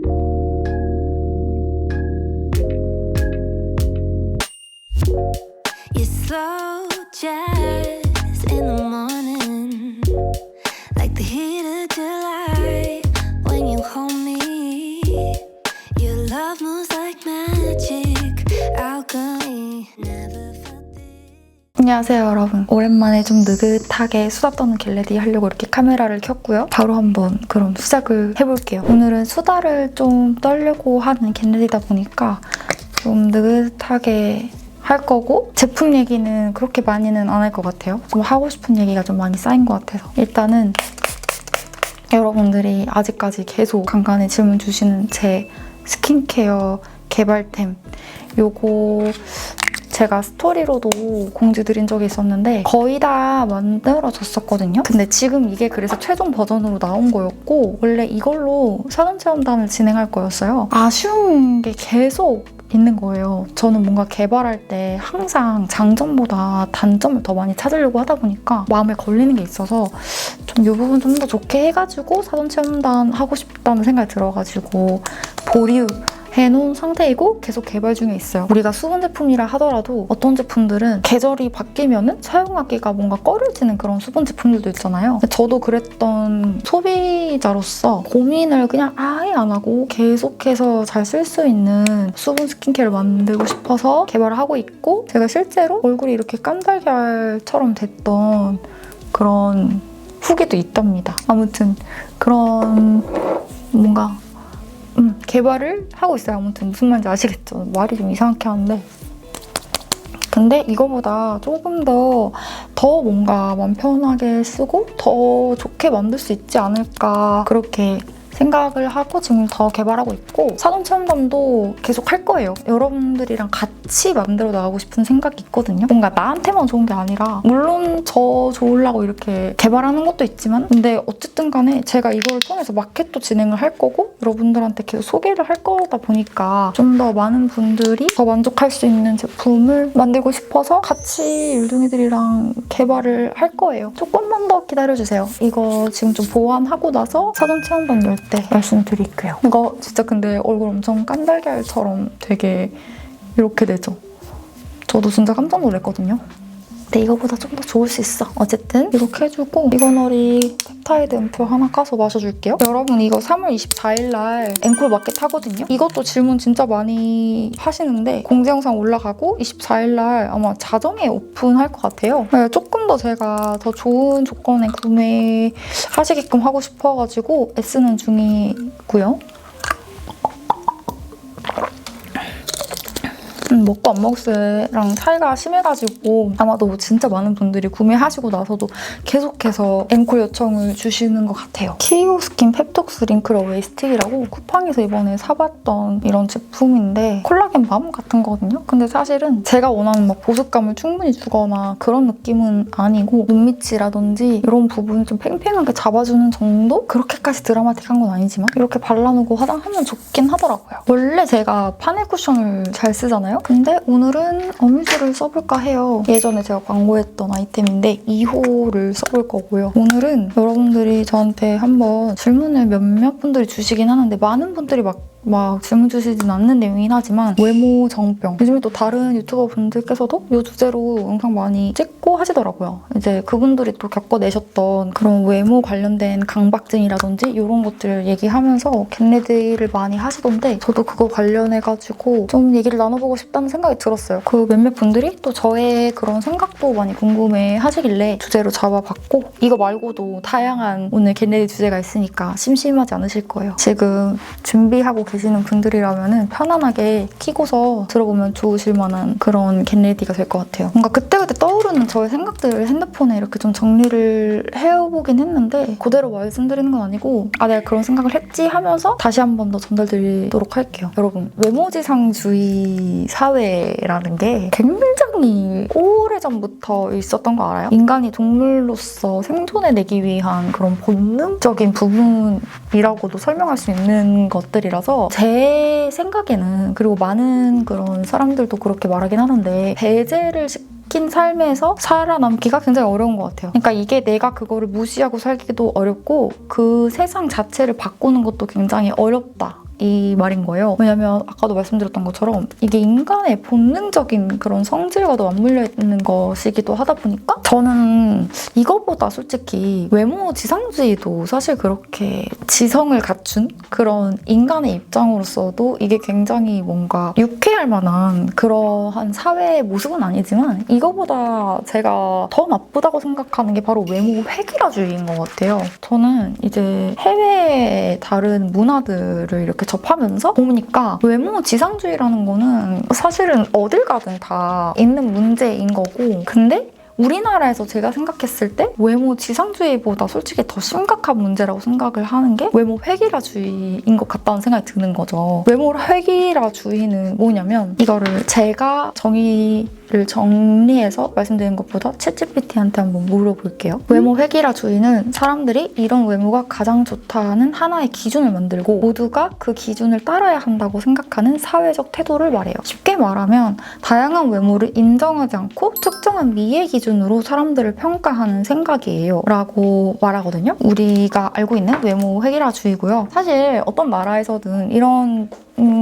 You slow jazz in the morning, like the heat of July when you hold me. Your love moves like magic, alchemy. Never felt this. 안녕하세요 여러분. 오랜만에 좀 느긋하게 수다 떠는 겟레디 하려고 이렇게 카메라를 켰고요. 바로 한번 그럼 시작을 해볼게요. 오늘은 수다를 좀 떨려고 하는 겟레디다 보니까 좀 느긋하게 할 거고, 제품 얘기는 그렇게 많이는 안 할 것 같아요. 좀 하고 싶은 얘기가 좀 많이 쌓인 것 같아서. 일단은 여러분들이 아직까지 계속 간간히 질문 주시는 제 스킨케어 개발템, 요거 제가 스토리로도 공지드린 적이 있었는데 거의 다 만들어졌었거든요. 근데 지금 이게 그래서 최종 버전으로 나온 거였고, 원래 이걸로 사전체험단을 진행할 거였어요. 아쉬운 게 계속 있는 거예요. 저는 뭔가 개발할 때 항상 장점보다 단점을 더 많이 찾으려고 하다 보니까 마음에 걸리는 게 있어서 좀 이 부분 좀 더 좋게 해가지고 사전체험단 하고 싶다는 생각이 들어가지고 보류해놓은 상태이고 계속 개발 중에 있어요. 우리가 수분 제품이라 하더라도 어떤 제품들은 계절이 바뀌면은 사용하기가 뭔가 꺼려지는 그런 수분 제품들도 있잖아요. 저도 그랬던 소비자로서 고민을 그냥 아예 안 하고 계속해서 잘 쓸 수 있는 수분 스킨케어를 만들고 싶어서 개발을 하고 있고, 제가 실제로 얼굴이 이렇게 깐달걀처럼 됐던 그런 후기도 있답니다. 아무튼 그런 뭔가 개발을 하고 있어요. 아무튼 무슨 말인지 아시겠죠? 말이 좀 이상하게 하는데, 근데 이거보다 조금 더 뭔가 마음 편하게 쓰고 더 좋게 만들 수 있지 않을까, 그렇게 생각을 하고 지금 더 개발하고 있고, 사전체험단도 계속 할 거예요. 여러분들이랑 같이 만들어 나가고 싶은 생각이 있거든요. 뭔가 나한테만 좋은 게 아니라, 물론 저 좋으려고 이렇게 개발하는 것도 있지만, 근데 어쨌든 간에 제가 이걸 통해서 마켓도 진행을 할 거고 여러분들한테 계속 소개를 할 거다 보니까 좀 더 많은 분들이 더 만족할 수 있는 제품을 만들고 싶어서 같이 율둥이들이랑 개발을 할 거예요. 조금만 더 기다려주세요. 이거 지금 좀 보완하고 나서 사전체험단 열 때 말씀드릴게요. 이거 진짜 근데 얼굴 엄청 깐달걀처럼 되게 이렇게 되죠? 저도 진짜 깜짝 놀랐거든요. 근데 이거보다 좀 더 좋을 수 있어. 어쨌든 이렇게 해주고, 이거너리 펩타이드 음표 하나 까서 마셔줄게요. 여러분, 이거 3월 24일 날 앵콜 마켓 하거든요. 이것도 질문 진짜 많이 하시는데 공지 영상 올라가고 24일 날 아마 자정에 오픈할 것 같아요. 네, 조금 더 제가 더 좋은 조건에 구매하시게끔 하고 싶어가지고 애쓰는 중이고요. 먹고 안 먹을랑 차이가 심해가지고 아마도 진짜 많은 분들이 구매하시고 나서도 계속해서 앵콜 요청을 주시는 것 같아요. 키오스킨 펩톡스 링클 어웨이 스틱이라고 쿠팡에서 이번에 사봤던 이런 제품인데 콜라겐 밤 같은 거거든요. 근데 사실은 제가 원하는 막 보습감을 충분히 주거나 그런 느낌은 아니고, 눈밑이라든지 이런 부분을 좀 팽팽하게 잡아주는 정도? 그렇게까지 드라마틱한 건 아니지만 이렇게 발라놓고 화장하면 좋긴 하더라고요. 원래 제가 파넬 쿠션을 잘 쓰잖아요. 근데 오늘은 어뮤즈를 써볼까 해요. 예전에 제가 광고했던 아이템인데 2호를 써볼 거고요. 오늘은 여러분들이 저한테 한번 질문을 몇몇 분들이 주시긴 하는데, 많은 분들이 막 질문 주시진 않는 내용이긴 하지만, 외모 정병, 요즘에 또 다른 유튜버 분들께서도 이 주제로 영상 많이 찍고 하시더라고요. 이제 그분들이 또 겪어내셨던 그런 외모 관련된 강박증이라든지 이런 것들을 얘기하면서 겟레디를 많이 하시던데, 저도 그거 관련해가지고 좀 얘기를 나눠보고 싶다는 생각이 들었어요. 그 몇몇 분들이 또 저의 그런 생각도 많이 궁금해 하시길래 주제로 잡아봤고, 이거 말고도 다양한 오늘 겟레디 주제가 있으니까 심심하지 않으실 거예요. 지금 준비하고 계시는 분들이라면 편안하게 키고서 들어보면 좋으실 만한 그런 겟레디가 될 것 같아요. 뭔가 그때그때 떠오르는 저의 생각들을 핸드폰에 이렇게 좀 정리를 해보긴 했는데, 그대로 말씀드리는 건 아니고 내가 그런 생각을 했지 하면서 다시 한 번 더 전달드리도록 할게요. 여러분, 외모지상주의 사회라는 게 굉장히 오래전부터 있었던 거 알아요? 인간이 동물로서 생존해내기 위한 그런 본능적인 부분이라고도 설명할 수 있는 것들이라서, 제 생각에는, 그리고 많은 그런 사람들도 그렇게 말하긴 하는데, 배제를 시킨 삶에서 살아남기가 굉장히 어려운 것 같아요. 그러니까 이게 내가 그거를 무시하고 살기도 어렵고 그 세상 자체를 바꾸는 것도 굉장히 어렵다. 이 말인 거예요. 왜냐면 아까도 말씀드렸던 것처럼 이게 인간의 본능적인 그런 성질과도 맞물려 있는 것이기도 하다 보니까 저는 이거보다 솔직히 외모 지상주의도 사실 그렇게 지성을 갖춘 그런 인간의 입장으로서도 이게 굉장히 뭔가 유쾌할 만한 그러한 사회의 모습은 아니지만 이거보다 제가 더 나쁘다고 생각하는 게 바로 외모 획일화주의인 것 같아요. 저는 이제 해외의 다른 문화들을 이렇게 접하면서 보니까 외모 지상주의라는 거는 사실은 어딜 가든 다 있는 문제인 거고, 근데 우리나라에서 제가 생각했을 때 외모 지상주의보다 솔직히 더 심각한 문제라고 생각을 하는 게 외모 획일화주의인 것 같다는 생각이 드는 거죠. 외모 획일화주의는 뭐냐면 이거를 제가 정의를 정리해서 말씀드리는 것보다 챗GPT한테 한번 물어볼게요. 외모 획일화주의는 사람들이 이런 외모가 가장 좋다는 하나의 기준을 만들고 모두가 그 기준을 따라야 한다고 생각하는 사회적 태도를 말해요. 쉽게 말하면 다양한 외모를 인정하지 않고 특정한 미의 기준으로 사람들을 평가하는 생각이에요 라고 말하거든요. 우리가 알고 있는 외모 획일화주의고요. 사실 어떤 나라에서든 이런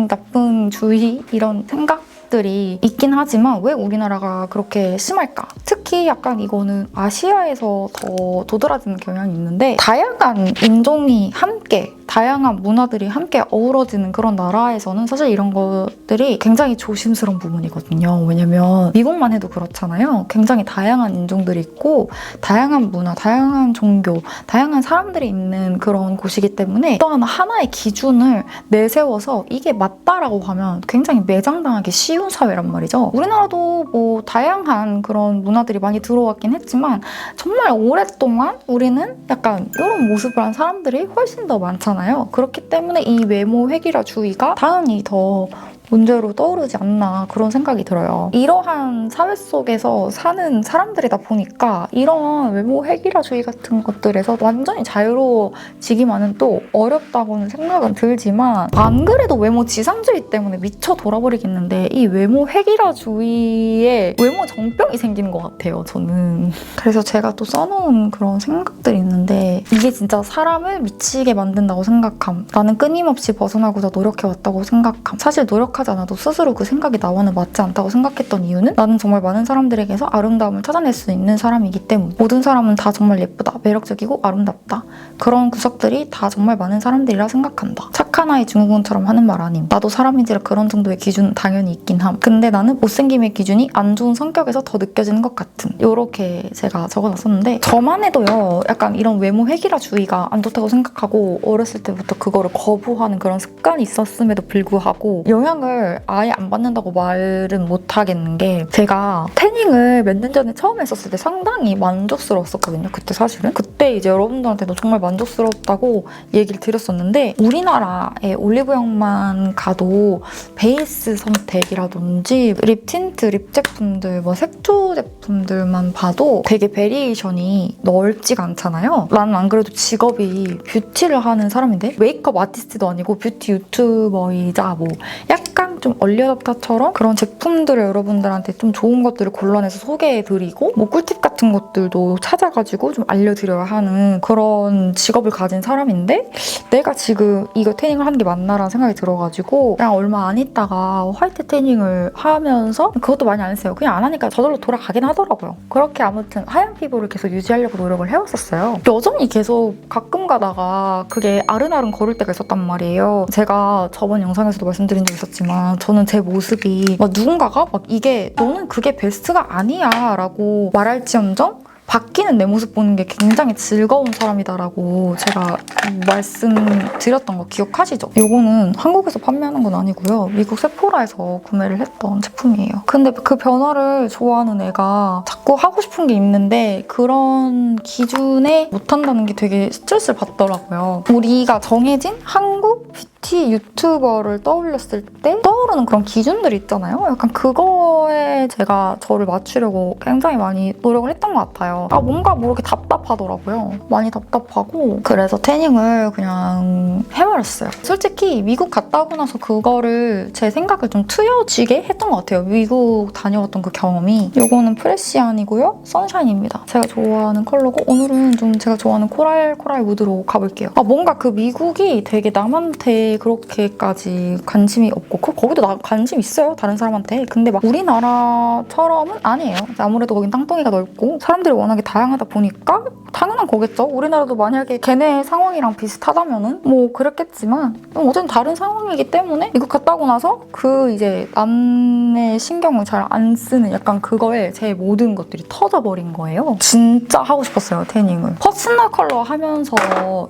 나쁜 주의, 이런 생각들이 있긴 하지만 왜 우리나라가 그렇게 심할까? 특히 약간 이거는 아시아에서 더 도드라지는 경향이 있는데 다양한 인종이 함께 다양한 문화들이 함께 어우러지는 그런 나라에서는 사실 이런 것들이 굉장히 조심스러운 부분이거든요. 왜냐면 미국만 해도 그렇잖아요. 굉장히 다양한 인종들이 있고 다양한 문화, 다양한 종교, 다양한 사람들이 있는 그런 곳이기 때문에 또한 하나의 기준을 내세워서 이게 맞다라고 하면 굉장히 매장당하기 쉬운 사회란 말이죠. 우리나라도 뭐 다양한 그런 문화들이 많이 들어왔긴 했지만 정말 오랫동안 우리는 약간 이런 모습을 한 사람들이 훨씬 더 많잖아요. 그렇기 때문에 이 외모 획일화주의가 당연히 더 문제로 떠오르지 않나 그런 생각이 들어요. 이러한 사회 속에서 사는 사람들이다 보니까 이런 외모 획일화주의 같은 것들에서 완전히 자유로워지기만은 또 어렵다고는 생각은 들지만 안 그래도 외모 지상주의 때문에 미쳐 돌아버리겠는데 이 외모 획일화주의에 외모 정병이 생기는 것 같아요, 저는. 그래서 제가 또 써놓은 그런 생각들이 있는데 이게 진짜 사람을 미치게 만든다고 생각함. 나는 끊임없이 벗어나고자 노력해왔다고 생각함. 사실 노력하지 않아도 스스로 그 생각이 나와는 맞지 않다고 생각했던 이유는 나는 정말 많은 사람들에게서 아름다움을 찾아낼 수 있는 사람이기 때문. 모든 사람은 다 정말 예쁘다, 매력적이고 아름답다. 그런 구석들이 다 정말 많은 사람들이라 생각한다. 착한 아이 증후군처럼 하는 말 아님. 나도 사람인지라 그런 정도의 기준은 당연히 있긴 함. 근데 나는 못생김의 기준이 안 좋은 성격에서 더 느껴지는 것 같은. 요렇게 제가 적어놨었는데 저만 해도요 약간 이런 외모 획일화주의가 안 좋다고 생각하고 어렸을 때부터 그거를 거부하는 그런 습관이 있었음에도 불구하고 영향을 아예 안 받는다고 말은 못하겠는 게 제가 태닝을 몇 년 전에 처음 했었을 때 상당히 만족스러웠었거든요. 그때 사실은. 그때 이제 여러분들한테도 정말 만족스럽다고 얘기를 드렸었는데 우리나라의 올리브영만 가도 베이스 선택이라든지 립 틴트, 립 제품들, 뭐 색조 제품들만 봐도 되게 베리에이션이 넓지가 않잖아요. 나는 안 그래도 직업이 뷰티를 하는 사람인데 메이크업 아티스트도 아니고 뷰티 유튜버이자 뭐 약간 좀 얼리어답터처럼 그런 제품들을 여러분들한테 좀 좋은 것들을 골라내서 소개해드리고 뭐 꿀팁 같은 것들도 찾아가지고 좀 알려드려야 하는 그런 직업을 가진 사람인데 내가 지금 이거 태닝을 하는 게 맞나라는 생각이 들어가지고 그냥 얼마 안 있다가 화이트 태닝을 하면서 그것도 많이 안 했어요. 그냥 안 하니까 저절로 돌아가긴 하더라고요. 그렇게 아무튼 하얀 피부를 계속 유지하려고 노력을 해왔었어요. 여전히 계속 가끔 가다가 그게 아른아른 거릴 때가 있었단 말이에요. 제가 저번 영상에서도 말씀드린 적 있었지만 저는 제 모습이 막 누군가가 막 이게 너는 그게 베스트가 아니야 라고 말할지언정 바뀌는 내 모습 보는 게 굉장히 즐거운 사람이다라고 제가 말씀드렸던 거 기억하시죠? 이거는 한국에서 판매하는 건 아니고요. 미국 세포라에서 구매를 했던 제품이에요. 근데 그 변화를 좋아하는 애가 자꾸 하고 싶은 게 있는데 그런 기준에 못한다는 게 되게 스트레스를 받더라고요. 우리가 정해진 한국 뷰티 유튜버를 떠올렸을 때 떠오르는 그런 기준들이 있잖아요. 약간 그거에 제가 저를 맞추려고 굉장히 많이 노력을 했던 것 같아요. 뭔가 모르게 답답하더라고요. 많이 답답하고 그래서 태닝을 그냥 해버렸어요. 솔직히 미국 갔다 오고 나서 그거를 제 생각을 좀 트여지게 했던 것 같아요. 미국 다녀왔던 그 경험이. 이거는 프레시안이고요. 선샤인입니다. 제가 좋아하는 컬러고 오늘은 좀 제가 좋아하는 코랄 무드로 가볼게요. 뭔가 그 미국이 되게 남한테 그렇게까지 관심이 없고 거기도 나 관심 있어요, 다른 사람한테. 근데 막 우리나라처럼은 아니에요. 아무래도 거긴 땅덩이가 넓고 사람들이 워낙에 다양하다 보니까 당연한 거겠죠. 우리나라도 만약에 걔네 상황이랑 비슷하다면은 뭐 그랬겠지만 어쨌든 다른 상황이기 때문에 이거 갔다 오고 나서 그 이제 남의 신경을 잘 안 쓰는 약간 그거에 제 모든 것들이 터져버린 거예요. 진짜 하고 싶었어요, 태닝을. 퍼스널 컬러 하면서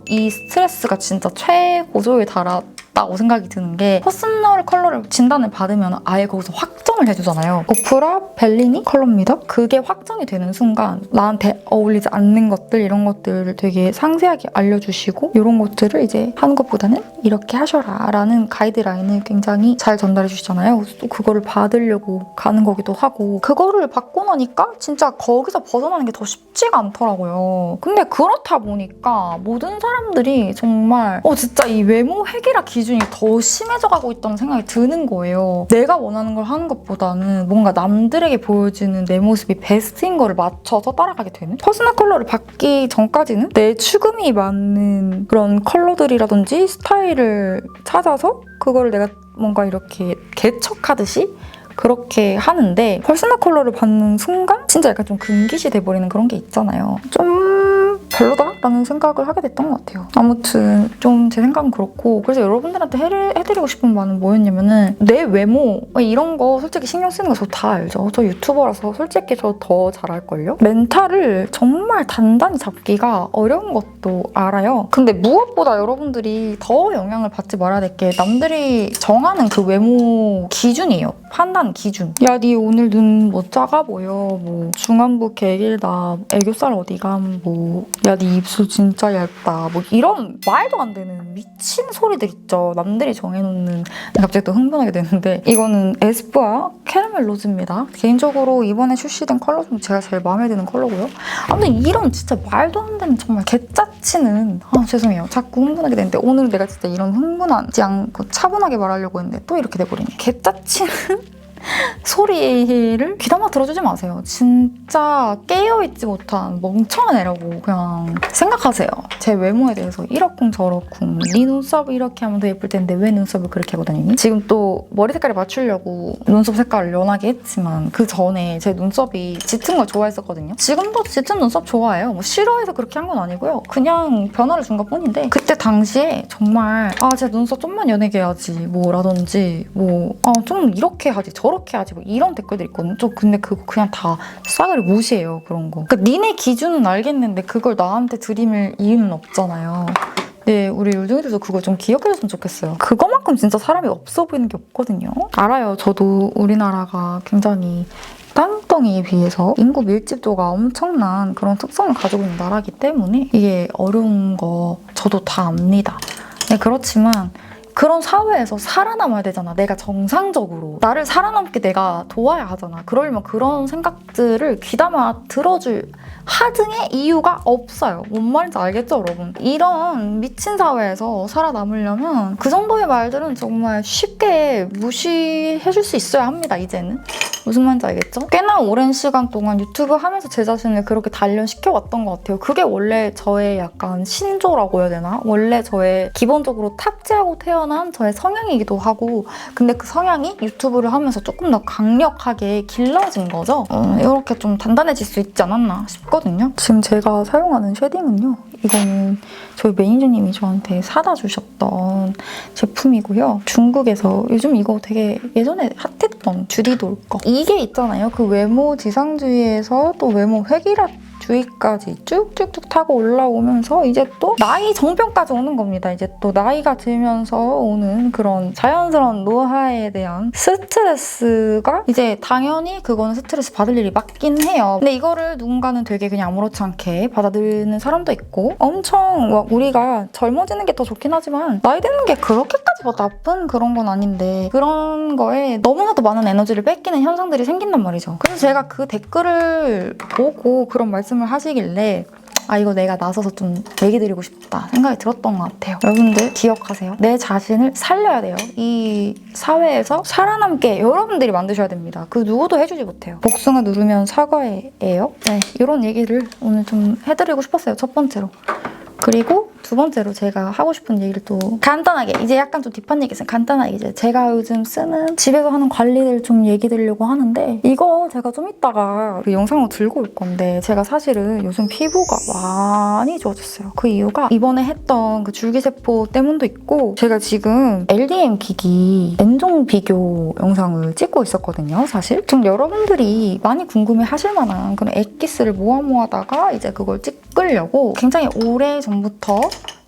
이 스트레스가 진짜 최고조에 달았다고 생각이 드는 게, 퍼스널 컬러를 진단을 받으면 아예 거기서 확정을 해주잖아요. 오프라 벨리니 컬러입니다. 그게 확정이 되는 순간 나한테 어울리지 않는 것들, 이런 것들을 되게 상세하게 알려주시고 이런 것들을 이제 하는 것보다는 이렇게 하셔라 라는 가이드라인을 굉장히 잘 전달해 주시잖아요. 또 그거를 받으려고 가는 거기도 하고, 그거를 받고 나니까 진짜 거기서 벗어나는 게 더 쉽지가 않더라고요. 근데 그렇다 보니까 모든 사람들이 정말 진짜 이 외모 획일화 기준이 더 심해져 가고 있다는 생각이 드는 거예요. 내가 원하는 걸 하는 것보다는 뭔가 남들에게 보여지는 내 모습이 베스트인 거를 맞춰서 따라가게 되는? 퍼스널 컬러를 받기 전까지는 내 추금이 맞는 그런 컬러들이라든지 스타일을 찾아서 그거를 내가 뭔가 이렇게 개척하듯이 그렇게 하는데, 퍼스널 컬러를 받는 순간 진짜 약간 좀 금기시 돼버리는 그런 게 있잖아요. 좀 별로다라는 생각을 하게 됐던 것 같아요. 아무튼 좀 제 생각은 그렇고, 그래서 여러분들한테 해드리고 싶은 말은 뭐였냐면은, 내 외모 이런 거 솔직히 신경 쓰는 거 저 다 알죠. 저 유튜버라서 솔직히 저 더 잘할걸요? 멘탈을 정말 단단히 잡기가 어려운 것도 알아요. 근데 무엇보다 여러분들이 더 영향을 받지 말아야 될 게 남들이 정하는 그 외모 기준이에요. 판단 기준. 야, 니 오늘 눈 뭐 작아 보여. 뭐 중안부 개 길다. 애교살 어디감. 뭐 야, 니 입술 진짜 얇다. 뭐 이런 말도 안 되는 미친 소리들 있죠. 남들이 정해놓는. 갑자기 또 흥분하게 되는데, 이거는 에스쁘아 캐러멜 로즈입니다. 개인적으로 이번에 출시된 컬러 중 제가 제일 마음에 드는 컬러고요. 아무튼 이런 진짜 말도 안 되는 정말 개짜치는, 죄송해요. 자꾸 흥분하게 되는데 오늘은 내가 진짜 이런 흥분하지 않고 차분하게 말하려고 했는데 또 이렇게 돼버리네. 개짜치는 소리를 귀담아 들어주지 마세요. 진짜 깨어있지 못한 멍청한 애라고 그냥 생각하세요. 제 외모에 대해서 이러쿵 저러쿵, 네 눈썹 이렇게 하면 더 예쁠 텐데 왜 눈썹을 그렇게 하고 다니니? 지금 또 머리 색깔을 맞추려고 눈썹 색깔을 연하게 했지만 그 전에 제 눈썹이 짙은 걸 좋아했었거든요. 지금도 짙은 눈썹 좋아해요. 뭐 싫어해서 그렇게 한 건 아니고요. 그냥 변화를 준 것뿐인데, 그때 당시에 정말 제 눈썹 좀만 연하게 해야지 뭐라든지 좀 이렇게 하지 저렇게 하지 뭐 이런 댓글들 있거든요. 저 근데 그거 그냥 다 싸그리 무시해요. 그런 거. 그러니까 니네 기준은 알겠는데 그걸 나한테 들이밀 이유는 없잖아요. 네, 우리 요정이들도 그거 좀 기억해줬으면 좋겠어요. 그거만큼 진짜 사람이 없어 보이는 게 없거든요. 알아요. 저도 우리나라가 굉장히 땅덩이에 비해서 인구 밀집도가 엄청난 그런 특성을 가지고 있는 나라이기 때문에 이게 어려운 거 저도 다 압니다. 네, 그렇지만 그런 사회에서 살아남아야 되잖아. 내가 정상적으로. 나를 살아남게 내가 도와야 하잖아. 그러려면 그런 생각들을 귀담아 들어줄 하등의 이유가 없어요. 뭔 말인지 알겠죠, 여러분? 이런 미친 사회에서 살아남으려면 그 정도의 말들은 정말 쉽게 무시해줄 수 있어야 합니다, 이제는. 무슨 말인지 알겠죠? 꽤나 오랜 시간 동안 유튜브 하면서 제 자신을 그렇게 단련시켜왔던 것 같아요. 그게 원래 저의 약간 신조라고 해야 되나? 원래 저의 기본적으로 탑재하고 태어난 저의 성향이기도 하고, 근데 그 성향이 유튜브를 하면서 조금 더 강력하게 길러진 거죠. 이렇게 좀 단단해질 수 있지 않았나 싶거든요. 지금 제가 사용하는 쉐딩은요, 이거는 저희 매니저님이 저한테 사다 주셨던 제품이고요. 중국에서 요즘 이거 되게 예전에 핫했던 주디돌 거. 이게 있잖아요. 그 외모 지상주의에서 또 외모 획일화주의까지 쭉쭉쭉 타고 올라오면서 이제 또 나이 정평까지 오는 겁니다. 이제 또 나이가 들면서 오는 그런 자연스러운 노화에 대한 스트레스가 이제 당연히 그거는 스트레스 받을 일이 맞긴 해요. 근데 이거를 누군가는 되게 그냥 아무렇지 않게 받아들이는 사람도 있고, 엄청 우리가 젊어지는 게 더 좋긴 하지만 나이 드는 게 그렇게까지 뭐 나쁜 그런 건 아닌데 그런 거에 너무나도 많은 에너지를 뺏기는 현상들이 생긴단 말이죠. 그래서 제가 그 댓글을 보고 그런 말씀을 하시길래 이거 내가 나서서 좀 얘기 드리고 싶다 생각이 들었던 것 같아요. 여러분들 기억하세요. 내 자신을 살려야 돼요. 이 사회에서 살아남게 여러분들이 만드셔야 됩니다. 그 누구도 해주지 못해요. 복숭아 누르면 사과예요. 네, 이런 얘기를 오늘 좀 해드리고 싶었어요. 첫 번째로. 그리고 두 번째로 제가 하고 싶은 얘기를 또 간단하게, 이제 약간 좀 딥한 얘기 있어요. 간단하게 이제 제가 요즘 쓰는 집에서 하는 관리를 좀 얘기 드리려고 하는데, 이거 제가 좀 이따가 그 영상으로 들고 올 건데, 제가 사실은 요즘 피부가 많이 좋아졌어요. 그 이유가 이번에 했던 그 줄기세포 때문도 있고, 제가 지금 LDM 기기 N종 비교 영상을 찍고 있었거든요. 사실 좀 여러분들이 많이 궁금해 하실 만한 그런 엑기스를 모아다가 이제 그걸 찍으려고 굉장히 오래 전부터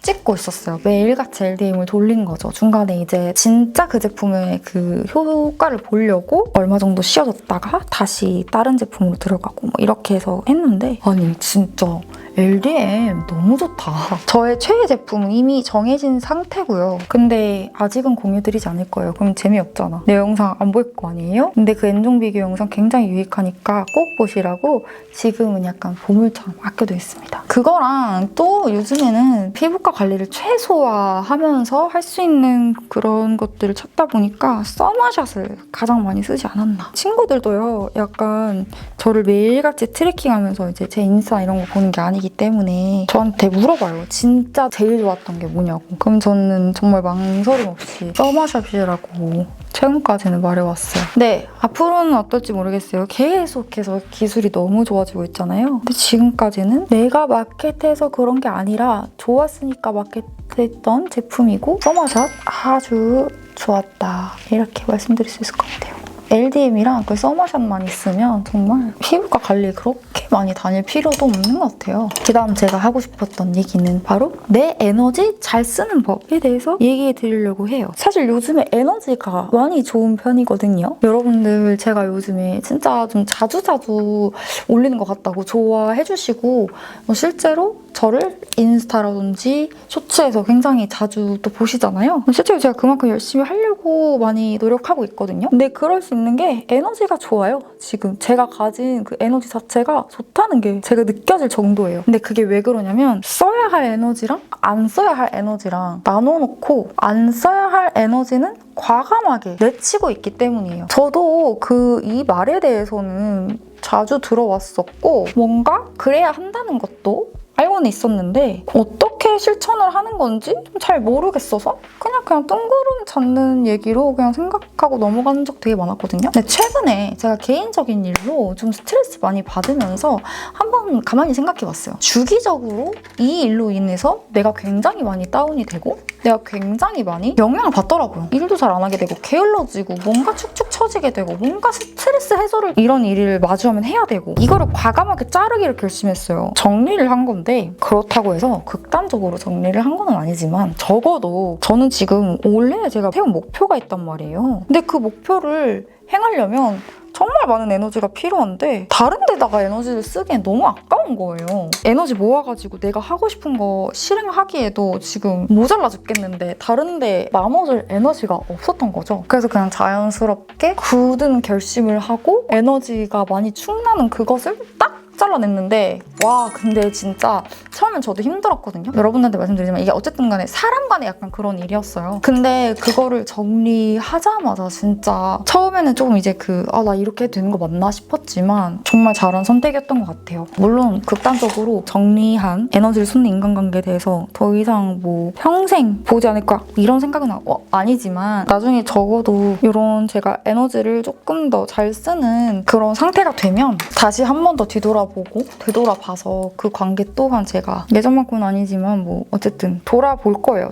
찍고 있었어요. 매일같이 LDM을 돌린 거죠. 중간에 이제 진짜 그 제품의 그 효과를 보려고 얼마 정도 쉬어졌다가 다시 다른 제품으로 들어가고 뭐 이렇게 해서 했는데, 아니 진짜 LDM 너무 좋다. 저의 최애 제품은 이미 정해진 상태고요. 근데 아직은 공유드리지 않을 거예요. 그럼 재미없잖아. 내 영상 안 볼 거 아니에요? 근데 그 N종 비교 영상 굉장히 유익하니까 꼭 보시라고 지금은 약간 보물처럼 아껴두고 있습니다. 그거랑 또 요즘에는 피부과 관리를 최소화하면서 할 수 있는 그런 것들을 찾다 보니까 서머샷을 가장 많이 쓰지 않았나. 친구들도요, 약간 저를 매일같이 트래킹하면서 이제 제 인스타 이런 거 보는 게 아니기 때문에 저한테 물어봐요. 진짜 제일 좋았던 게 뭐냐고. 그럼 저는 정말 망설임 없이 서머샷이라고 최근까지는 말해왔어요. 네, 앞으로는 어떨지 모르겠어요. 계속해서 기술이 너무 좋아지고 있잖아요. 근데 지금까지는 내가 마켓해서 그런 게 아니라 좋았으니까 마켓했던 제품이고, 서머샷 아주 좋았다. 이렇게 말씀드릴 수 있을 것 같아요. LDM이랑 그 서머샷만 있으면 정말 피부과 관리 그렇게 많이 다닐 필요도 없는 것 같아요. 그 다음 제가 하고 싶었던 얘기는 바로 내 에너지 잘 쓰는 법에 대해서 얘기해 드리려고 해요. 사실 요즘에 에너지가 많이 좋은 편이거든요. 여러분들 제가 요즘에 진짜 좀 자주자주 올리는 것 같다고 좋아해 주시고, 실제로 저를 인스타라든지 쇼츠에서 굉장히 자주 또 보시잖아요. 실제로 제가 그만큼 열심히 하려고 많이 노력하고 있거든요. 근데 그럴 수 있는 게 에너지가 좋아요. 지금 제가 가진 그 에너지 자체가 좋다는 게 제가 느껴질 정도예요. 근데 그게 왜 그러냐면, 써야 할 에너지랑 안 써야 할 에너지랑 나눠놓고 안 써야 할 에너지는 과감하게 내치고 있기 때문이에요. 저도 이 말에 대해서는 자주 들어왔었고, 뭔가 그래야 한다는 것도 알고는 있었는데 어떻게 실천을 하는 건지 잘 모르겠어서 그냥 뜬구름 잡는 얘기로 그냥 생각하고 넘어가는 적 되게 많았거든요. 근데 최근에 제가 개인적인 일로 좀 스트레스 많이 받으면서 한번 가만히 생각해봤어요. 주기적으로 이 일로 인해서 내가 굉장히 많이 다운이 되고 내가 굉장히 많이 영향을 받더라고요. 일도 잘 안 하게 되고 게을러지고 뭔가 축축 처지게 되고 뭔가 스트레스 해소를 이런 일을 마주하면 해야 되고, 이거를 과감하게 자르기를 결심했어요. 정리를 한 건데, 그렇다고 해서 극단적으로 정리를 한 건 아니지만 적어도 저는 지금 원래 제가 세운 목표가 있단 말이에요. 근데 그 목표를 행하려면 정말 많은 에너지가 필요한데 다른 데다가 에너지를 쓰기엔 너무 아까운 거예요. 에너지 모아가지고 내가 하고 싶은 거 실행하기에도 지금 모자라 죽겠는데 다른 데 나눠줄 에너지가 없었던 거죠. 그래서 그냥 자연스럽게 굳은 결심을 하고 에너지가 많이 축나는 그것을 딱 잘라냈는데, 와 근데 진짜 처음엔 저도 힘들었거든요. 여러분한테 말씀드리지만 이게 어쨌든 간에 사람 간에 약간 그런 일이었어요. 근데 그거를 정리하자마자 진짜 처음에는 조금 이제 나 이렇게 되는 거 맞나 싶었지만 정말 잘한 선택이었던 것 같아요. 물론 극단적으로 정리한 에너지를 쏟는 인간관계에 대해서 더 이상 뭐 평생 보지 않을 거야 이런 생각은 아니지만, 나중에 적어도 이런 제가 에너지를 조금 더 잘 쓰는 그런 상태가 되면 다시 한 번 더 되돌아봐서 그 관계 또한 제가 예전만큼은 아니지만 뭐 어쨌든 되돌아볼 거예요.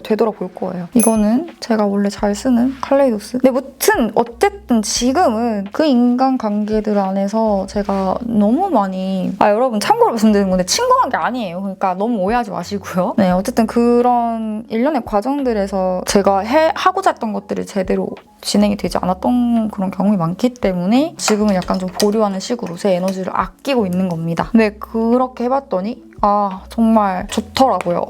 이거는 제가 원래 잘 쓰는 칼레이도스. 근데 무튼 어쨌든 지금은 그 인간관계들 안에서 제가 너무 많이, 여러분 참고로 말씀드리는 건데 친구한 게 아니에요. 그러니까 너무 오해하지 마시고요. 네, 어쨌든 그런 일련의 과정들에서 제가 하고자 했던 것들이 제대로 진행이 되지 않았던 그런 경험이 많기 때문에 지금은 약간 좀 보류하는 식으로 제 에너지를 아끼고 있는 겁니다. 근데 그렇게 해봤더니 정말 좋더라고요.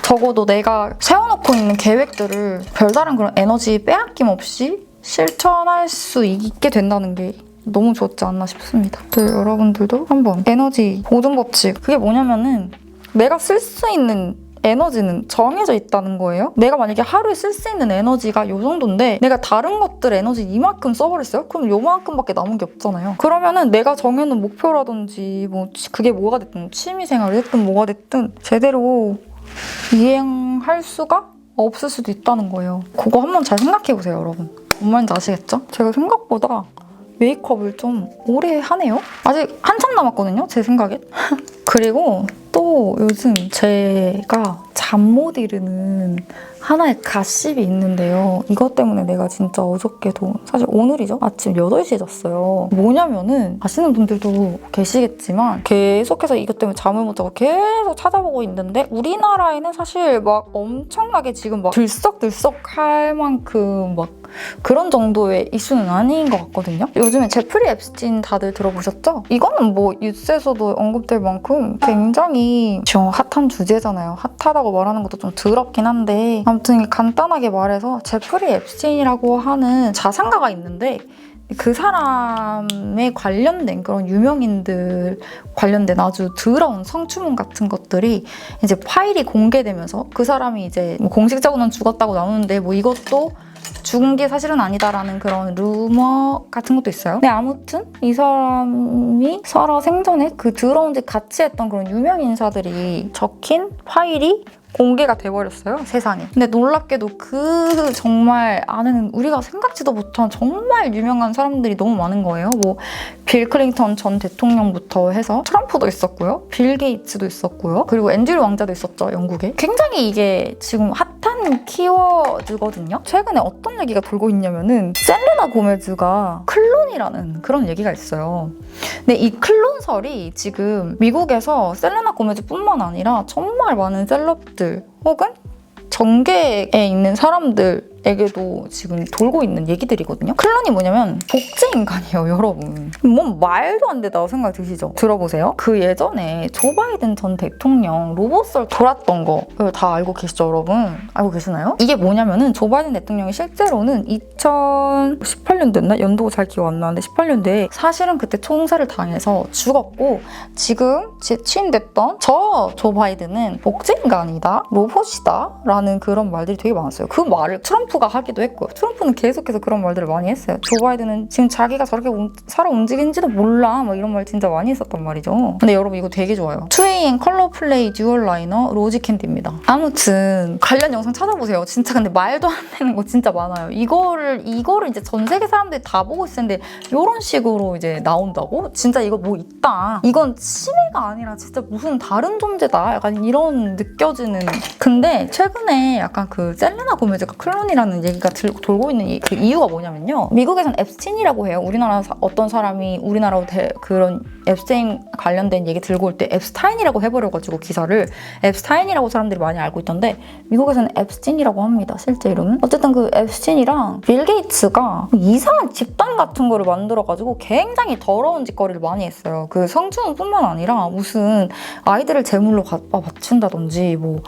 적어도 내가 세워놓고 있는 계획들을 별다른 그런 에너지 빼앗김 없이 실천할 수 있게 된다는 게 너무 좋지 않나 싶습니다. 여러분들도 한번 에너지 보존 법칙, 그게 뭐냐면은 내가 쓸 수 있는 에너지는 정해져 있다는 거예요. 내가 만약에 하루에 쓸 수 있는 에너지가 이 정도인데 내가 다른 것들 에너지 이만큼 써버렸어요? 그럼 요만큼밖에 남은 게 없잖아요. 그러면은 내가 정해놓은 목표라든지 뭐 그게 뭐가 됐든 취미생활이 됐든 뭐가 됐든 제대로 이행할 수가 없을 수도 있다는 거예요. 그거 한번 잘 생각해보세요, 여러분. 뭔 말인지 아시겠죠? 제가 생각보다 메이크업을 좀 오래 하네요. 아직 한참 남았거든요, 제 생각엔. 그리고 또 요즘 제가 잠 못 이루는 하나의 가십이 있는데요. 이것 때문에 내가 진짜 어저께도, 사실 오늘이죠? 아침 8시에 잤어요. 뭐냐면은 아시는 분들도 계시겠지만 계속해서 이것 때문에 잠을 못 자고 계속 찾아보고 있는데, 우리나라에는 사실 막 엄청나게 지금 막 들썩들썩 할 만큼 막 그런 정도의 이슈는 아닌 것 같거든요. 요즘에 제프리 앱스틴 다들 들어보셨죠? 이거는 뭐 뉴스에서도 언급될 만큼 굉장히 지금 핫한 주제잖아요. 핫하다고 말하는 것도 좀 더럽긴 한데, 아무튼 간단하게 말해서 제프리 앱스틴이라고 하는 자산가가 있는데, 그 사람에 관련된 그런 유명인들 관련된 아주 더러운 성추문 같은 것들이 이제 파일이 공개되면서, 그 사람이 이제 뭐 공식적으로는 죽었다고 나오는데 뭐 이것도 죽은 게 사실은 아니다라는 그런 루머 같은 것도 있어요. 근데 아무튼 이 사람이 살아 생전에 그 더러운 짓 같이 했던 그런 유명 인사들이 적힌 파일이 공개가 돼버렸어요, 세상에. 근데 놀랍게도 그 정말 안에는 우리가 생각지도 못한 정말 유명한 사람들이 너무 많은 거예요. 뭐 빌 클린턴 전 대통령부터 해서 트럼프도 있었고요, 빌 게이츠도 있었고요, 그리고 앤드류 왕자도 있었죠, 영국에. 굉장히 이게 지금 핫한 키워드거든요. 최근에 어떤 얘기가 돌고 있냐면은 셀레나 고메즈가 클론이라는 그런 얘기가 있어요. 근데 이 클론설이 지금 미국에서 셀레나 고메즈뿐만 아니라 정말 많은 셀럽들 혹은 정계에 있는 사람들에게도 지금 돌고 있는 얘기들이거든요. 클론이 뭐냐면 복제 인간이에요, 여러분. 뭔 말도 안 된다고 생각 드시죠? 들어보세요. 그 예전에 조 바이든 전 대통령 로봇설 돌았던 거 다 알고 계시죠, 여러분? 알고 계시나요? 이게 뭐냐면은 조 바이든 대통령이 실제로는 2018년도였나? 연도가 잘 기억 안 나는데 18년도에 사실은 그때 총살을 당해서 죽었고, 지금 재취임됐던 조 바이든은 복제 인간이다, 로봇이다 라는 그런 말들이 되게 많았어요. 그 말을 트럼프가 하기도 했고요. 트럼프는 계속해서 그런 말들을 많이 했어요. 조 바이든은 지금 자기가 저렇게 살아 움직이는지도 몰라, 막 이런 말 진짜 많이 했었단 말이죠. 근데 여러분 이거 되게 좋아요. 2AM 컬러 플레이 듀얼 라이너 로지 캔디입니다. 아무튼 관련 영상 찾아보세요. 진짜 근데 말도 안 되는 거 진짜 많아요. 이거를 이제 전 세계 사람들이 다 보고 있을 텐데 이런 식으로 이제 나온다고? 진짜 이거 뭐 있다. 이건 치매가 아니라 진짜 무슨 다른 존재다. 약간 이런 느껴지는. 근데 최근에 약간 그 셀레나 고메즈가 클론이라는 얘기가 돌고 있는 그 이유가 뭐냐면요. 미국에선 앱스틴이라고 해요. 우리나라 어떤 사람이 우리나라로 그런 앱스틴 관련된 얘기 들고 올 때 앱스타인이라고 해버려가지고 기사를 앱스타인이라고 사람들이 많이 알고 있던데, 미국에서는 앱스틴이라고 합니다, 실제 이름은. 어쨌든 그 앱스틴이랑 빌 게이츠가 이상한 집단 같은 거를 만들어가지고 굉장히 더러운 짓거리를 많이 했어요. 그 성추문뿐만 아니라 무슨 아이들을 제물로 갖다 바친다든지 뭐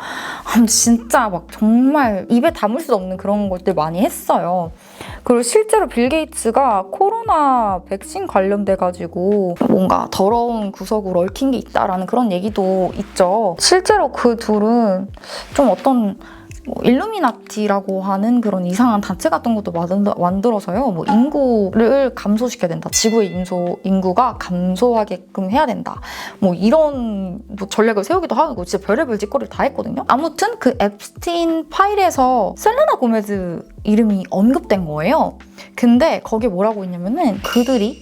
진짜 막 정말 입에 담을 수 없는 그런 것들 많이 했어요. 그리고 실제로 빌 게이츠가 코로나 백신 관련돼가지고 뭔가 더러운 구석으로 얽힌 게 있다라는 그런 얘기도 있죠. 실제로 그 둘은 좀 어떤 일루미나티라고 하는 그런 이상한 단체 같은 것도 만들어서요. 뭐 인구를 감소시켜야 된다. 지구의 인구가 감소하게끔 해야 된다. 뭐 이런 전략을 세우기도 하고 진짜 별의별 짓거리를 다 했거든요. 아무튼 그 앱스틴 파일에서 셀레나 고메즈 이름이 언급된 거예요. 근데 거기에 뭐라고 있냐면은 그들이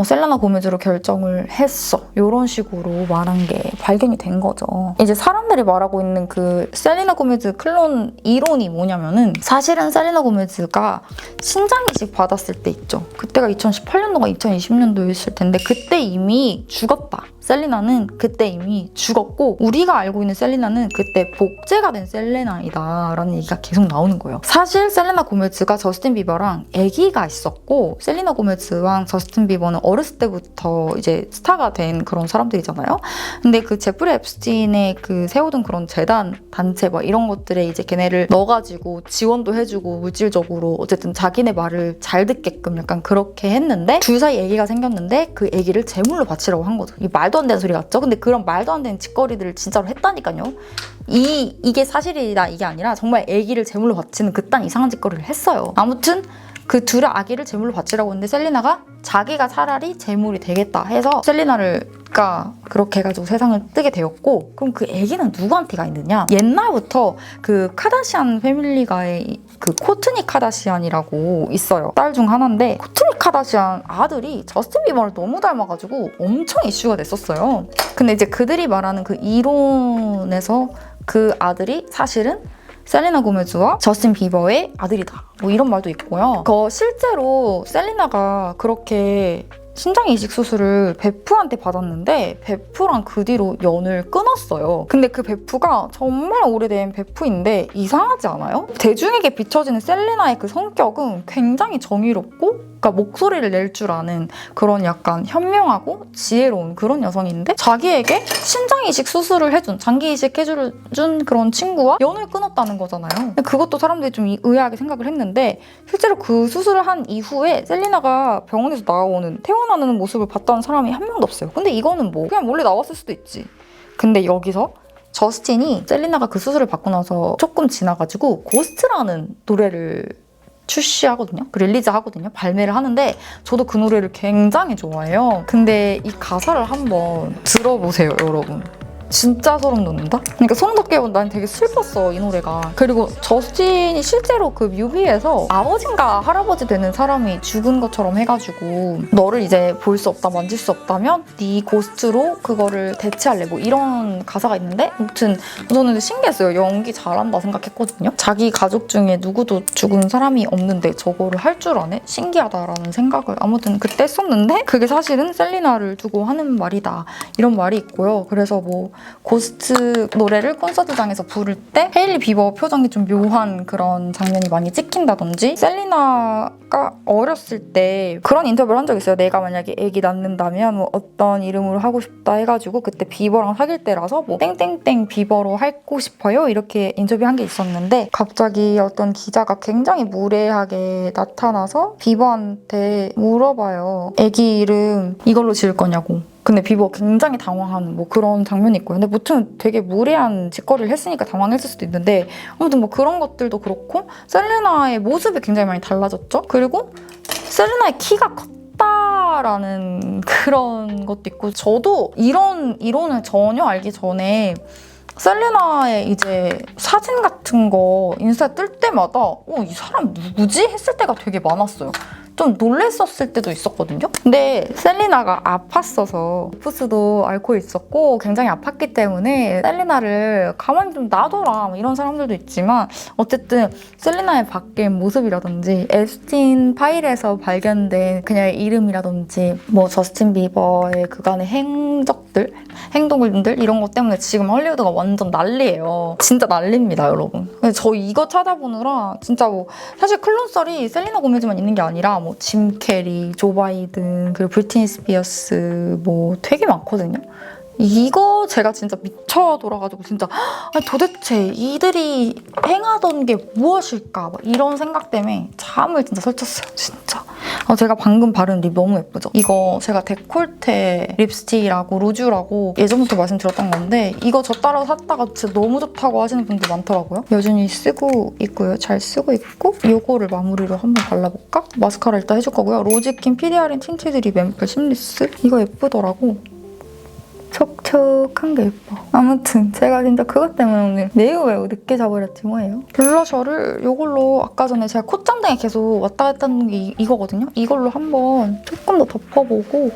셀레나 고메즈로 결정을 했어, 이런 식으로 말한 게 발견이 된 거죠. 이제 사람들이 말하고 있는 그 셀레나 고메즈 클론 이론이 뭐냐면은, 사실은 셀레나 고메즈가 신장이식 받았을 때 있죠. 그때가 2018년도가 2020년도였을 텐데 그때 이미 죽었다. 셀레나는 그때 이미 죽었고, 우리가 알고 있는 셀레나는 그때 복제가 된 셀레나이다 라는 얘기가 계속 나오는 거예요. 사실 셀레나 고메즈가 저스틴 비버랑 아기가 있었고, 셀레나 고메즈랑 저스틴 비버는 어렸을 때부터 이제 스타가 된 그런 사람들이잖아요. 근데 그 제프리 앱스틴의 그 세우던 그런 재단, 단체 막 이런 것들에 이제 걔네를 넣어가지고 지원도 해주고 물질적으로 어쨌든 자기네 말을 잘 듣게끔 약간 그렇게 했는데, 둘 사이 아기가 생겼는데 그 아기를 제물로 바치라고 한 거죠. 이 말도 안 되는 소리 같죠? 근데 그런 말도 안 되는 짓거리들을 진짜로 했다니까요. 이게 사실이다 이게 아니라 정말 아기를 제물로 바치는 그딴 이상한 짓거리를 했어요. 아무튼 그 둘의 아기를 제물로 바치라고 했는데 셀리나가 자기가 차라리 제물이 되겠다 해서 셀리나가 그렇게 해가지고 세상을 뜨게 되었고, 그럼 그 아기는 누구한테 가 있느냐? 옛날부터 그 카다시안 패밀리가의 그 코트니 카다시안이라고 있어요. 딸 중 하나인데 코트니 카다시안 아들이 저스틴 비버를 너무 닮아가지고 엄청 이슈가 됐었어요. 근데 이제 그들이 말하는 그 이론에서 그 아들이 사실은 셀리나 고메즈와 저스틴 비버의 아들이다, 뭐 이런 말도 있고요. 실제로 셀리나가 그렇게 신장 이식 수술을 베프한테 받았는데 베프랑 그 뒤로 연을 끊었어요. 근데 그 베프가 정말 오래된 베프인데 이상하지 않아요? 대중에게 비춰지는 셀리나의 그 성격은 굉장히 정의롭고, 그러니까 목소리를 낼 줄 아는 그런 약간 현명하고 지혜로운 그런 여성인데, 자기에게 신장 이식 수술을 해준, 장기 이식 해준 그런 친구와 연을 끊었다는 거잖아요. 그것도 사람들이 좀 의아하게 생각을 했는데, 실제로 그 수술을 한 이후에 셀리나가 병원에서 태어나는 모습을 봤다는 사람이 한 명도 없어요. 근데 이거는 뭐 그냥 몰래 나왔을 수도 있지. 근데 여기서 저스틴이 셀리나가 그 수술을 받고 나서 조금 지나가지고 고스트라는 노래를 출시하거든요. 릴리즈하거든요. 발매를 하는데 저도 그 노래를 굉장히 좋아해요. 근데 이 가사를 한번 들어보세요, 여러분. 진짜 소름 돋는다? 그러니까 소름 돋게 난 되게 슬펐어, 이 노래가. 그리고 저스틴이 실제로 그 뮤비에서 아버지인가 할아버지 되는 사람이 죽은 것처럼 해가지고 너를 이제 볼 수 없다, 만질 수 없다면 네 고스트로 그거를 대체할래, 뭐 이런 가사가 있는데, 아무튼 저는 신기했어요. 연기 잘한다 생각했거든요. 자기 가족 중에 누구도 죽은 사람이 없는데 저거를 할 줄 아네? 신기하다라는 생각을 아무튼 그때 했었는데, 그게 사실은 셀리나를 두고 하는 말이다, 이런 말이 있고요. 그래서 뭐 고스트 노래를 콘서트장에서 부를 때 헤일리 비버 표정이 좀 묘한 그런 장면이 많이 찍힌다든지, 셀리나가 어렸을 때 그런 인터뷰를 한 적이 있어요. 내가 만약에 애기 낳는다면 뭐 어떤 이름으로 하고 싶다 해가지고, 그때 비버랑 사귈 때라서 뭐 땡땡땡 비버로 하고 싶어요, 이렇게 인터뷰한 게 있었는데, 갑자기 어떤 기자가 굉장히 무례하게 나타나서 비버한테 물어봐요. 애기 이름 이걸로 지을 거냐고. 근데 비버 굉장히 당황하는 뭐 그런 장면이 있고요. 근데 보통 되게 무례한 짓거리를 했으니까 당황했을 수도 있는데, 아무튼 뭐 그런 것들도 그렇고 셀리나의 모습이 굉장히 많이 달라졌죠. 그리고 셀리나의 키가 컸다라는 그런 것도 있고, 저도 이런 이론을 전혀 알기 전에 셀리나의 이제 사진 같은 거 인스타에 뜰 때마다 이 사람 누구지? 했을 때가 되게 많았어요. 좀 놀랬었을 때도 있었거든요. 근데 셀리나가 아팠어서 푸스도 앓고 있었고 굉장히 아팠기 때문에 셀리나를 가만히 좀 놔둬라, 이런 사람들도 있지만, 어쨌든 셀리나의 바뀐 모습이라든지 에스틴 파일에서 발견된 그녀의 이름이라든지 뭐 저스틴 비버의 그간의 행동들 이런 것 때문에 지금 헐리우드가 완전 난리예요. 진짜 난리입니다, 여러분. 저 이거 찾아보느라 진짜 뭐 사실 클론썰이 셀리나 고메즈만 있는 게 아니라 뭐 짐 캐리, 조 바이든, 그리고 브리트니 스피어스 뭐 되게 많거든요. 이거 제가 진짜 미쳐 돌아가지고 진짜 도대체 이들이 행하던 게 무엇일까, 이런 생각 때문에 잠을 진짜 설쳤어요, 진짜. 제가 방금 바른 립 너무 예쁘죠? 이거 제가 데콜테 립스틱이라고 루쥬라고 예전부터 말씀드렸던 건데, 이거 저 따라 샀다가 진짜 너무 좋다고 하시는 분들 많더라고요. 여전히 쓰고 있고요. 잘 쓰고 있고, 이거를 마무리로 한번 발라볼까? 마스카라 일단 해줄 거고요. 로지킨 PDRN 틴티드 립 앰플 심리스, 이거 예쁘더라고. 촉촉한 게 예뻐. 아무튼 제가 진짜 그것 때문에 오늘 매우 늦게 자버렸지 뭐예요. 블러셔를 이걸로 아까 전에 제가 콧잔등에 계속 왔다 갔다 했던 게 이거거든요. 이걸로 한번 조금 더 덮어보고,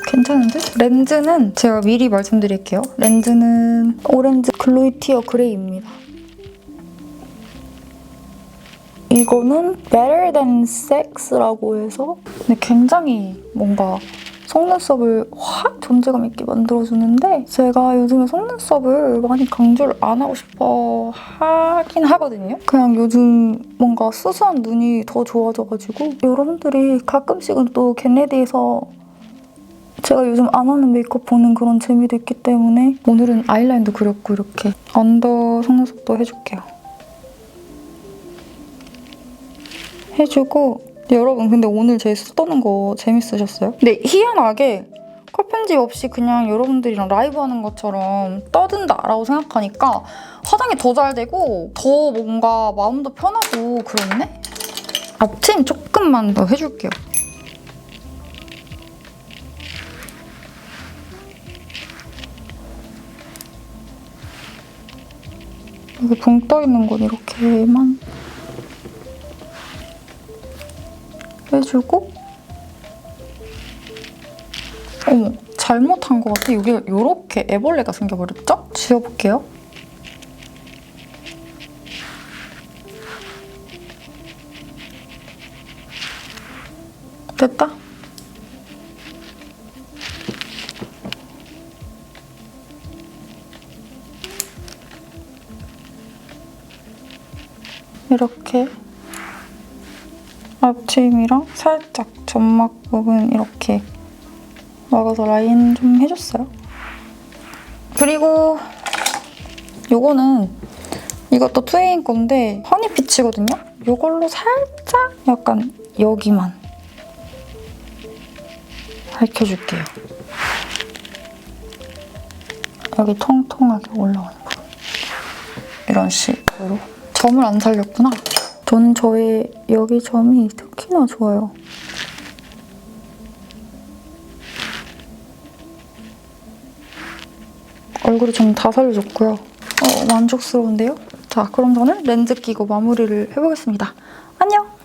괜찮은데? 렌즈는 제가 미리 말씀드릴게요. 렌즈는 오렌지 글로이티어 그레이입니다. 이거는 Better Than Sex라고 해서, 근데 굉장히 뭔가 속눈썹을 확 존재감 있게 만들어주는데, 제가 요즘에 속눈썹을 많이 강조를 안 하고 싶어 하긴 하거든요. 그냥 요즘 뭔가 수수한 눈이 더 좋아져가지고, 여러분들이 가끔씩은 또 겟레디에서 제가 요즘 안 하는 메이크업 보는 그런 재미도 있기 때문에 오늘은 아이라인도 그렸고 이렇게 언더 속눈썹도 해줄게요. 해주고, 여러분 근데 오늘 제 수 떠는 거 재밌으셨어요? 근데 희한하게 컷 편집 없이 그냥 여러분들이랑 라이브 하는 것처럼 떠든다라고 생각하니까 화장이 더 잘 되고 더 뭔가 마음도 편하고 그렇네? 앞트임 조금만 더 해줄게요. 여기 붕 떠있는 건 이렇게만 해주고 어머, 잘못한 것 같아. 여기 이렇게 애벌레가 생겨버렸죠? 지워볼게요. 됐다. 이렇게 앞트임이랑 살짝 점막 부분 이렇게 막아서 라인 좀 해줬어요. 그리고 요거는 이것도 트윈 건데 허니피치거든요? 요걸로 살짝 약간 여기만 밝혀줄게요. 여기 통통하게 올라오는 부분. 이런 식으로. 점을 안 살렸구나. 저는 저의 여기 점이 특히나 좋아요. 얼굴에 점 다 살려줬고요. 만족스러운데요? 자, 그럼 저는 렌즈 끼고 마무리를 해보겠습니다. 안녕!